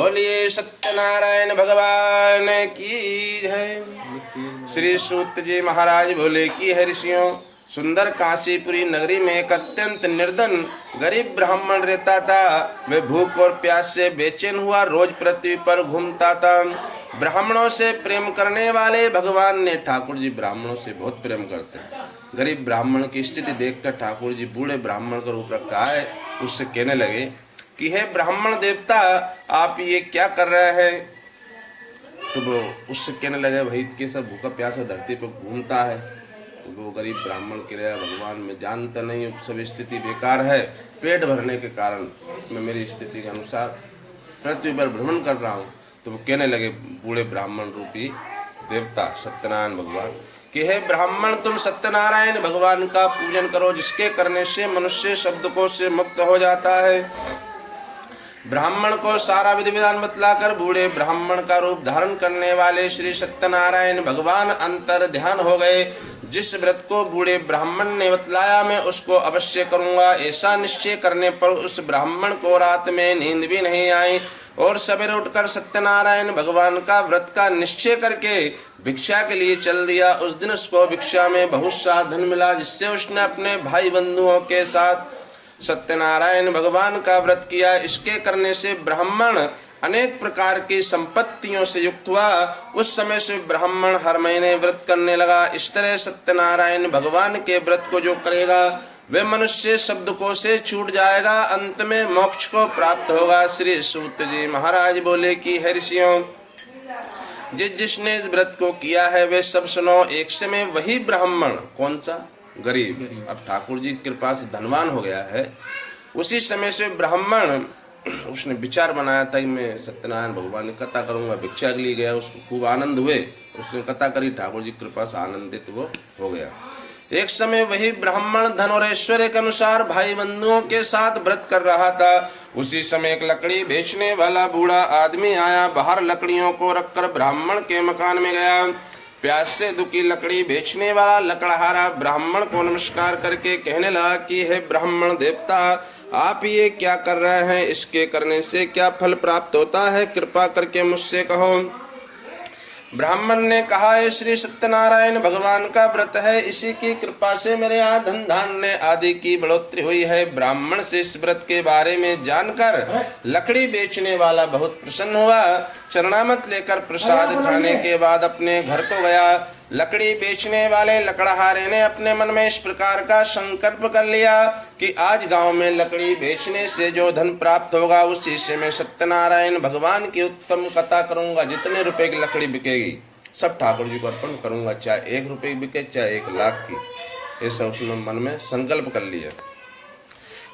बोलिए सत्यनारायण भगवान की जय। श्री सूत जी महाराज बोले कि हे ऋषियों, सुंदर काशीपुरी नगरी में एक अत्यंत निर्धन गरीब ब्राह्मण रहता था। वह भूख और प्यास से बेचैन हुआ रोज पृथ्वी पर घूमता था। ब्राह्मणों से प्रेम करने वाले भगवान ने, ठाकुर जी ब्राह्मणों से बहुत प्रेम करते हैं। गरीब ब्राह्मण की स्थिति देखकर ठाकुर जी बूढ़े ब्राह्मण का रूप रखा है, उससे कहने लगे कि हे ब्राह्मण देवता, आप ये क्या कर रहे हैं? तो वो उससे कहने लगे, भाई कैसा भूखा प्यासा धरती पर घूमता है। तो वो गरीब ब्राह्मण के लिए, भगवान मैं जानता नहीं, सब स्थिति बेकार है, पेट भरने के कारण मैं मेरी स्थिति के अनुसार पृथ्वी पर भ्रमण कर रहा हूँ। तो वो कहने लगे बूढ़े ब्राह्मण रूपी देवता सत्यनारायण भगवान कि हे ब्राह्मण, तुम सत्यनारायण भगवान का पूजन करो, जिसके करने से मनुष्य शब्दों से मुक्त हो जाता है। ब्राह्मण को सारा विधि विधान बतलाकर बूढ़े ब्राह्मण का रूप धारण करने वाले श्री सत्यनारायण भगवान अंतर ध्यान हो गए। जिस व्रत को बूढ़े ब्राह्मण ने बतलाया मैं उसको अवश्य करूंगा, ऐसा निश्चय करने पर उस ब्राह्मण को रात में नींद भी नहीं आई और सवेरे उठकर सत्यनारायण भगवान का व्रत का निश्चय करके भिक्षा के लिए चल दिया। उस दिन उसको भिक्षा में बहुत सा धन मिला, जिससे उसने अपने भाई बंधुओं के साथ सत्यनारायण भगवान का व्रत किया। इसके करने से ब्राह्मण अनेक प्रकार की संपत्तियों से युक्त हुआ। उस समय से ब्राह्मण हर महीने व्रत करने लगा। इस तरह सत्यनारायण भगवान के व्रत को जो करेगा वे मनुष्य शब्दों से छूट जाएगा, अंत में मोक्ष को प्राप्त होगा। श्री सूत जी महाराज बोले कि हे ऋषियों, जिसने व्रत को किया है वे सब सुनो। एक समय वही ब्राह्मण, कौन सा? गरीब, अब ठाकुर जी की कृपा से धनवान हो गया है। उसी समय से ब्राह्मण, उसने विचार बनाया था कि मैं सत्यनारायण भगवान की कथा करूंगा। भिक्षा के लिए गया, उसको खूब आनंद हुए, उसने कथा करी, ठाकुर जी की कृपा से आनंदित वो हो गया। एक समय वही ब्राह्मण धन और ऐश्वर्य के अनुसार भाई बंधुओं के साथ व्रत कर रहा था। उसी समय एक लकड़ी बेचने वाला बूढ़ा आदमी आया। बाहर लकड़ियों को रखकर ब्राह्मण के मकान में गया। प्यास से दुखी लकड़ी बेचने वाला लकड़हारा ब्राह्मण को नमस्कार करके कहने लगा कि हे ब्राह्मण देवता, आप ये क्या कर रहे हैं? इसके करने से क्या फल प्राप्त होता है? कृपा करके मुझसे कहो। ब्राह्मण ने कहा, श्री सत्यनारायण भगवान का व्रत है, इसी की कृपा से मेरे यहाँ धन धान्य आदि की बढ़ोतरी हुई है। ब्राह्मण से इस व्रत के बारे में जानकर लकड़ी बेचने वाला बहुत प्रसन्न हुआ। चरणामत लेकर प्रसाद खाने के बाद अपने घर को गया। लकड़ी बेचने वाले लकड़हारे ने अपने मन में इस प्रकार का संकल्प कर लिया कि आज गांव में लकड़ी बेचने से जो धन प्राप्त होगा उसी से मैं सत्यनारायण भगवान की उत्तम कथा करूंगा। जितने रुपए की लकड़ी बिकेगी सब ठाकुर जी को अर्पण करूंगा, चाहे 1 रुपए की बिके चाहे 1 लाख की। ऐसा उसने मन में संकल्प कर लिया।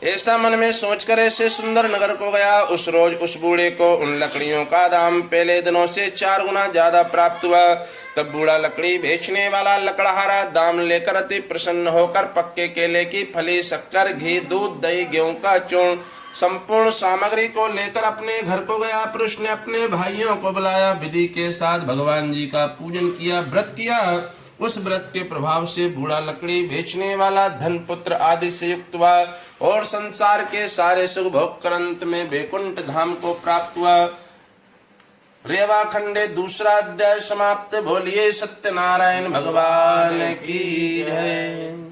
ऐसा मन में सोचकर ऐसे सुंदर नगर को गया। उस रोज उस बूढ़े को उन लकड़ियों का दाम पहले दिनों से 4 गुना ज्यादा प्राप्त हुआ। तब बूढ़ा लकड़ी बेचने वाला लकड़हारा दाम लेकर अति प्रसन्न होकर पक्के केले की फली, शक्कर, घी, दूध, दही, गेहूं का चूर्ण, संपूर्ण सामग्री को लेकर अपने घर को गया। फिर उसने अपने भाइयों को बुलाया, विधि के साथ भगवान जी का पूजन किया, व्रत किया। उस व्रत के प्रभाव से बूढ़ा लकड़ी बेचने वाला धन पुत्र आदि से युक्त हुआ और संसार के सारे सुख भोग कर अंत में वैकुंठ धाम को प्राप्त हुआ। रेवा खंडे 2रा अध्याय समाप्त। बोलिए सत्यनारायण भगवान की जय।